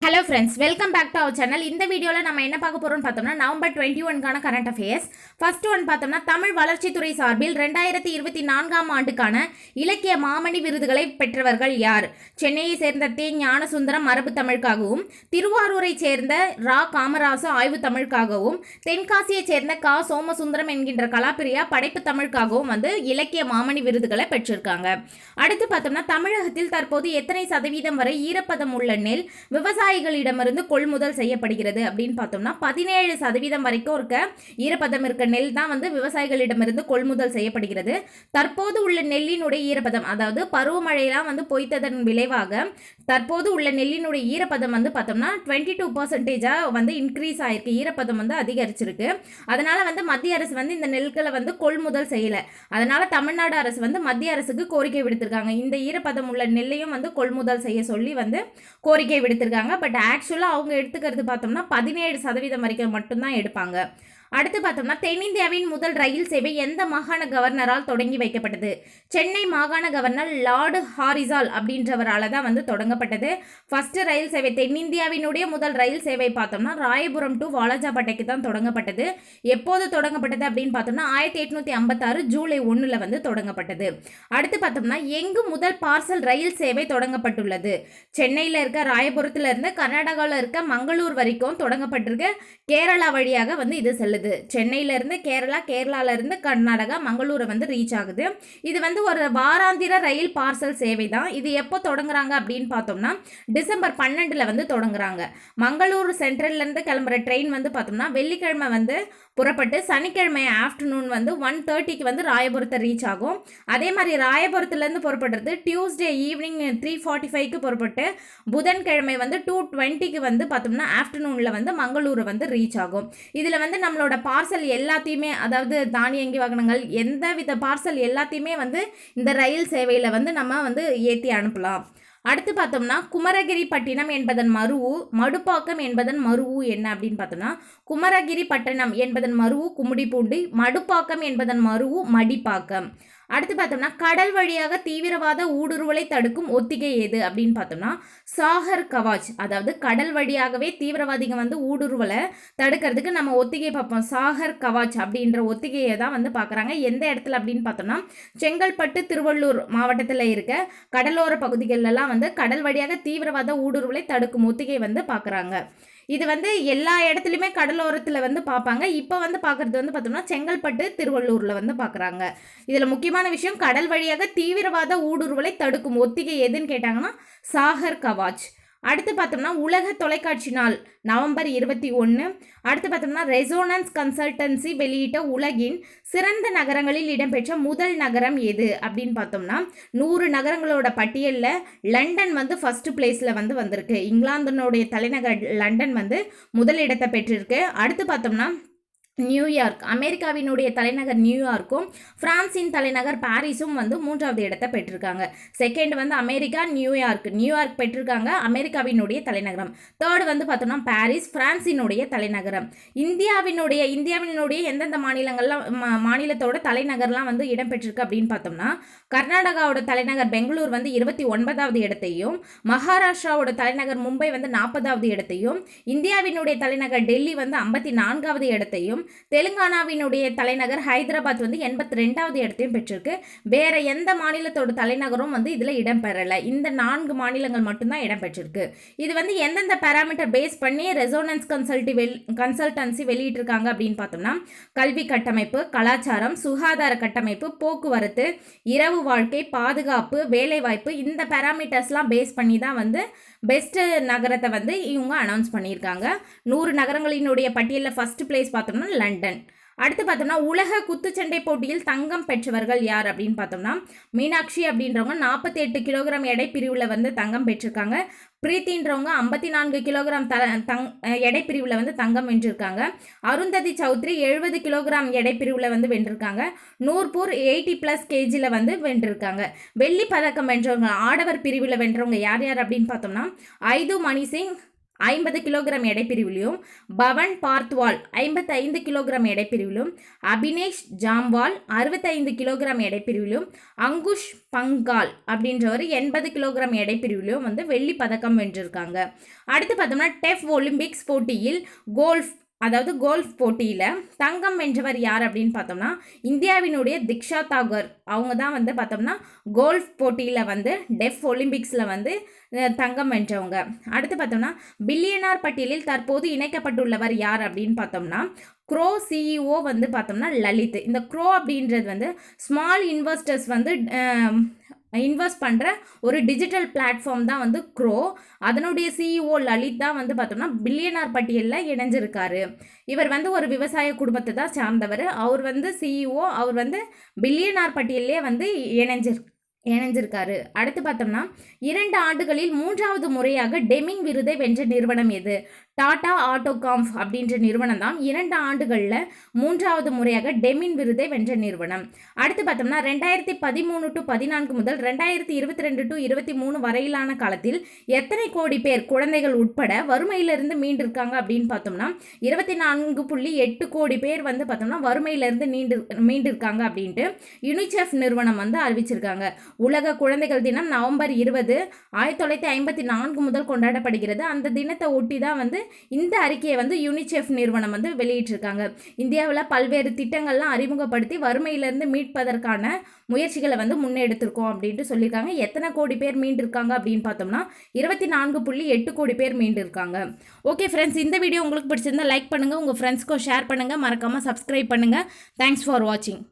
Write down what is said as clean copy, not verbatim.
Hello friends, welcome back to our channel. இந்த வீடியோவில் நம்ம என்ன பார்க்க போகிறோம்னு பார்த்தோம்னா நவம்பர் 21க்கான கரண்ட் அஃபேர்ஸ். ஃபர்ஸ்ட் ஒன் பார்த்தோம்னா தமிழ் வளர்ச்சித்துறை சார்பில் 2024ஆம் ஆண்டுக்கான இலக்கிய மாமணி விருதுகளை பெற்றவர்கள் யார்? சென்னையை சேர்ந்த தே ஞானசுந்தரம் மரபு தமிழுக்காகவும், திருவாரூரை சேர்ந்த ரா காமராசு ஆய்வு தமிழுக்காகவும், தென்காசியை சேர்ந்த கா சோமசுந்தரம் என்கின்ற கலாப்பிரியா படைப்பு தமிழுக்காகவும் இலக்கிய மாமணி விருதுகளை பெற்றிருக்காங்க. அடுத்து பார்த்தோம்னா தமிழகத்தில் தற்போது எத்தனை சதவீதம் வரை ஈரப்பதம் உள்ள நெல் விவசாயிகளிடமிருந்து கொள்முதல் செய்யப்படுகிறது அப்படின்னு பார்த்தோம்னா 17% வரைக்கும் இருக்க ஈரப்பதம் இருக்க நெல் தான் விவசாயிகளிடமிருந்து கொள்முதல் செய்யப்படுகிறது. தற்போது உள்ள நெல்லினுடைய ஈரப்பதம், அதாவது பருவமழையெல்லாம் பொய்த்ததன் விளைவாக தற்போது உள்ள நெல்லினுடைய ஈரப்பதம் பார்த்தோம்னா 22% இன்க்ரீஸ் ஆயிருக்கு. ஈரப்பதம் அதிகரிச்சிருக்கு. அதனால மத்திய அரசு இந்த நெல்களை கொள்முதல் செய்யல. அதனால தமிழ்நாடு அரசு மத்திய அரசுக்கு கோரிக்கை விடுத்திருக்காங்க. இந்த ஈரப்பதம் உள்ள நெல்லையும் கொள்முதல் செய்ய சொல்லி கோரிக்கை விடுத்திருக்காங்க. பட் ஆக்சுவலாக அவங்க எடுத்துக்கிறது பார்த்தோம்னா 17% வரைக்கும் மட்டும்தான் எடுப்பாங்க. அடுத்து பார்த்தோம்னா தென்னிந்தியாவின் முதல் ரயில் சேவை எந்த மாகாண கவர்னரால் தொடங்கி வைக்கப்பட்டது? சென்னை மாகாண கவர்னர் லார்டு ஹாரிசால் அப்படின்றவரால் தான் தொடங்கப்பட்டது. ஃபர்ஸ்ட் ரயில் சேவை, தென்னிந்தியாவினுடைய முதல் ரயில் சேவை பார்த்தோம்னா ராயபுரம் டு வாலாஜாபேட்டைக்கு தான் தொடங்கப்பட்டது. எப்போது தொடங்கப்பட்டது அப்படின்னு பார்த்தோம்னா 1856 ஜூலை 1 தொடங்கப்பட்டது. அடுத்து பார்த்தோம்னா எங்கு முதல் பார்சல் ரயில் சேவை தொடங்கப்பட்டுள்ளது? சென்னையில் இருக்க ராயபுரத்தில் இருந்து கர்நாடகாவில் இருக்க மங்களூர் வரைக்கும் தொடங்கப்பட்டிருக்கு. கேரளா வழியாக இது செல்லுது. சென்னையிலிருந்து கேரளா, கேரளாவிலிருந்து கர்நாடகா, மங்களூரை ரீச் ஆகுது. இது ஒரு வாராந்திர ரயில் பார்சல் சேவை தான். இது எப்போ தொடங்குறாங்க அப்படின்னு பார்த்தோம்னா டிசம்பர் 12 தொடங்குறாங்க. மங்களூர் சென்ட்ரல்லேருந்து கிளம்புற ட்ரெயின் பார்த்தோம்னா வெள்ளிக்கிழமை புறப்பட்டு சனிக்கிழமை ஆஃப்டர்நூன் 1:30க்கு ராயபுரத்தை ரீச் ஆகும். அதே மாதிரி ராயபுரத்துலேருந்து புறப்படுறது டியூஸ்டே ஈவினிங் 3:45க்கு புறப்பட்டு புதன்கிழமை 2:20க்கு பார்த்தோம்னா ஆஃப்டர்நூனில் மங்களூரை ரீச் ஆகும். இதில் நம்மளோட பார்சல் எல்லாத்தையுமே, அதாவது தானியங்கி வாகனங்கள் எந்தவித பார்சல் எல்லாத்தையுமே இந்த ரயில் சேவையில் நம்ம ஏற்றி அனுப்பலாம். அடுத்து பார்த்தோம்னா குமரகிரி பட்டினம் என்பதன் மருவு, மடுப்பாக்கம் என்பதன் மருவு என்ன அப்படின்னு பார்த்தோம்னா குமரகிரி பட்டினம் என்பதன் மருவு கும்மிடிப்பூண்டி, மடுப்பாக்கம் என்பதன் மருவு மடிப்பாக்கம். அடுத்து பார்த்தோம்னா கடல் வழியாக தீவிரவாத ஊடுருவலை தடுக்கும் ஒத்திகை எது அப்படின்னு பார்த்தோம்னா சாகர் கவாச். அதாவது கடல் வழியாகவே தீவிரவாதிகள் ஊடுருவலை தடுக்கிறதுக்கு நம்ம ஒத்திகை பார்ப்போம். சாகர் கவாச் அப்படின்ற ஒத்திகையை தான் பார்க்குறாங்க. எந்த இடத்துல அப்படின்னு பார்த்தோம்னா செங்கல்பட்டு, திருவள்ளூர் மாவட்டத்தில் இருக்க கடலோர பகுதிகளெல்லாம் கடல் வழியாக தீவிரவாத ஊடுருவலை தடுக்கும் ஒத்திகை பார்க்குறாங்க. இது எல்லா இடத்துலையுமே கடலோரத்தில் பார்ப்பாங்க. இப்போ பார்க்குறது பார்த்தோம்னா செங்கல்பட்டு, திருவள்ளூரில் பார்க்குறாங்க. இதில் முக்கியமான விஷயம், கடல் வழியாக தீவிரவாத ஊடுருவலை தடுக்கும் ஒத்திகை எதுன்னு கேட்டாங்கன்னா சாகர் கவாச். அடுத்து பார்த்தோம்னா உலக தொலைக்காட்சி நாள் நவம்பர் 21. அடுத்து பார்த்தோம்னா ரெசோனன்ஸ் கன்சல்டன்சி வெளியிட்ட உலகின் சிறந்த நகரங்களில் இடம்பெற்ற முதல் நகரம் எது அப்படின்னு பார்த்தோம்னா 100 நகரங்களோட பட்டியலில் லண்டன் ஃபர்ஸ்ட் பிளேஸில் வந்திருக்கு. இங்கிலாந்தினுடைய தலைநகர் லண்டன் முதல் இடத்தை பெற்றிருக்கு. அடுத்து பார்த்தோம்னா நியூயார்க், அமெரிக்காவினுடைய தலைநகர் நியூயார்க்கும் பிரான்சின் தலைநகர் பாரிஸும் 3வது இடத்தை பெற்றிருக்காங்க. செகண்ட் அமெரிக்கா, நியூயார்க் பெற்றிருக்காங்க, அமெரிக்காவினுடைய தலைநகரம். தேர்டு பார்த்தோம்னா பாரிஸ், பிரான்சினுடைய தலைநகரம். இந்தியாவினுடைய எந்தெந்த மாநிலத்தோட தலைநகர்லாம் இடம் பெற்றிருக்கு அப்படின்னு பார்த்தோம்னா கர்நாடகாவோட தலைநகர் பெங்களூர் 29வது இடத்தையும், மகாராஷ்டிராவோட தலைநகர் மும்பை 40வது இடத்தையும், இந்தியாவினுடைய தலைநகர் டெல்லி 54வது இடத்தையும், தெலுங்கானாவினுடைய தலைநகர் ஹைதராபாத் 82வது இடத்தையும் பெற்றிருக்கு. வேற எந்த மாநிலத்தோட தலைநகரும் இதில் இடம்பெறலை. இந்த 4 மாநிலங்கள் மட்டும்தான் இடம்பெற்றிருக்கு. இது எந்தெந்த பேராமீட்டர் பேஸ் பண்ணி ரெசோனன்ஸ் கன்சல்டன்சி வெளியிட்டிருக்காங்க அப்படின்னு பார்த்தோம்னா கல்வி கட்டமைப்பு, கலாச்சாரம், சுகாதார கட்டமைப்பு, போக்குவரத்து, இரவு வாழ்க்கை, பாதுகாப்பு, வேலைவாய்ப்பு, இந்த பேராமீட்டர்ஸ்லாம் பேஸ் பண்ணி தான் பெஸ்ட் நகரத்தை இவங்க அனௌன்ஸ் பண்ணியிருக்காங்க. 100 நகரங்களினுடைய பட்டியலில் ஃபர்ஸ்ட் பிளேஸ் பார்த்தோம்னா லண்டன். அடுத்து பார்த்தோம்னா உலக குத்துச்சண்டை போட்டியில் தங்கம் பெற்றவர்கள் யார் அப்படின்னு பார்த்தோம்னா மீனாட்சி அப்படின்றவங்க 48 கிலோகிராம் எடை பிரிவில் தங்கம் பெற்றிருக்காங்க. பிரீத்தின்றவங்க 54 கிலோகிராம் எடை பிரிவில் தங்கம் வென்றிருக்காங்க. அருந்ததி சௌத்ரி 70 கிலோகிராம் எடை பிரிவில் வென்றிருக்காங்க. நூர்பூர் 80+ kgல வென்றிருக்காங்க. வெள்ளி பதக்கம் வென்றவங்க ஆடவர் பிரிவில் வென்றவங்க யார் யார் அப்படின்னு பார்த்தோம்னா ஐது மணிசிங், 50 கிலோகிராம் எடைப்பிரிவிலும், பவன் பார்த்வால் 55 கிலோகிராம் எடைப்பிரிவிலும், அபினேஷ் ஜாம்வால் 65 கிலோகிராம் எடைப்பிரிவிலும், அங்குஷ் பங்கால் அப்படின்றவர் 80 கிலோகிராம் எடைப்பிரிவிலும் வந்து வெள்ளி பதக்கம் வென்றிருக்காங்க. அடுத்து பார்த்தோம்னா டெஃப் ஒலிம்பிக்ஸ் போட்டியில் கோல்ஃப் போட்டியில் தங்கம் வென்றவர் யார் அப்படின்னு பார்த்தோம்னா இந்தியாவினுடைய திக்ஷா தாகர். அவங்க தான் வந்து பார்த்தோம்னா கோல்ஃப் போட்டியில் வந்து டெஃப் ஒலிம்பிக்ஸில் வந்து தங்கம் வென்றவங்க. அடுத்து பார்த்தோம்னா பில்லியனார் பட்டியலில் தற்போது இணைக்கப்பட்டுள்ளவர் யார் அப்படின்னு பார்த்தோம்னா க்ரோ சிஇஓ வந்து பார்த்தோம்னா லலித். இந்த க்ரோ அப்படின்றது வந்து ஸ்மால் இன்வெஸ்டர்ஸ் வந்து இன்வெஸ்ட் பண்ணுற ஒரு டிஜிட்டல் பிளாட்ஃபார்ம் தான் வந்து க்ரோ. அதனுடைய சிஇஓ லலித் தான் வந்து பார்த்தோம்னா பில்லியனார் பட்டியலில் இணைஞ்சிருக்காரு. இவர் வந்து ஒரு விவசாய குடும்பத்தை தான் சார்ந்தவர். அவர் வந்து சிஇஓ, அவர் வந்து பில்லியனார் பட்டியலே வந்து இணைஞ்சிருக்காரு. அடுத்து பார்த்தோம்னா 2 ஆண்டுகளில் 3வது முறையாக டெமிங் விருதை வென்ற நிறுவனம் எது? டாடா ஆட்டோகாம்ப் அப்படின்ற நிறுவனம் தான் 2 ஆண்டுகளில் 3வது முறையாக டெமின் விருதை வென்ற நிறுவனம். அடுத்து பார்த்தோம்னா 2013 to 14 முதல் 2022 to 23 வரையிலான காலத்தில் எத்தனை கோடி பேர் குழந்தைகள் உட்பட வறுமையிலிருந்து மீண்டிருக்காங்க அப்படின்னு பார்த்தோம்னா 24.8 கோடி பேர் வந்து பார்த்தோம்னா வறுமையிலிருந்து மீண்டிருக்காங்க அப்படின்ட்டு யுனிசெஃப் நிறுவனம் வந்து அறிவிச்சிருக்காங்க. உலக குழந்தைகள் தினம் நவம்பர் 20, 1954 முதல் கொண்டாடப்படுகிறது. அந்த தினத்தை ஒட்டி தான் வந்து இந்த அறிக்கையை வந்து யுனிசெஃப் நிறுவனம் வந்து வெளியிட்டிருக்காங்க. இந்தியாவில் பல்வேறு திட்டங்கள்லாம் அறிமுகப்படுத்தி வறுமையிலிருந்து மீட்பதற்கான முயற்சிகளை வந்து முன்னெடுத்திருக்கோம் அப்படின்ட்டு சொல்லியிருக்காங்க. எத்தனை கோடி பேர் மீண்டிருக்காங்க அப்படின்னு பார்த்தோம்னா 24.8 கோடி பேர் மீண்டிருக்காங்க. ஓகே ஃப்ரெண்ட்ஸ், இந்த வீடியோ உங்களுக்கு பிடிச்சிருந்தா லைக் பண்ணுங்கள், உங்கள் ஃப்ரெண்ட்ஸ்க்கும் ஷேர் பண்ணுங்கள், மறக்காமல் சப்ஸ்கிரைப் பண்ணுங்கள். தேங்க்ஸ் ஃபார் வாட்சிங்.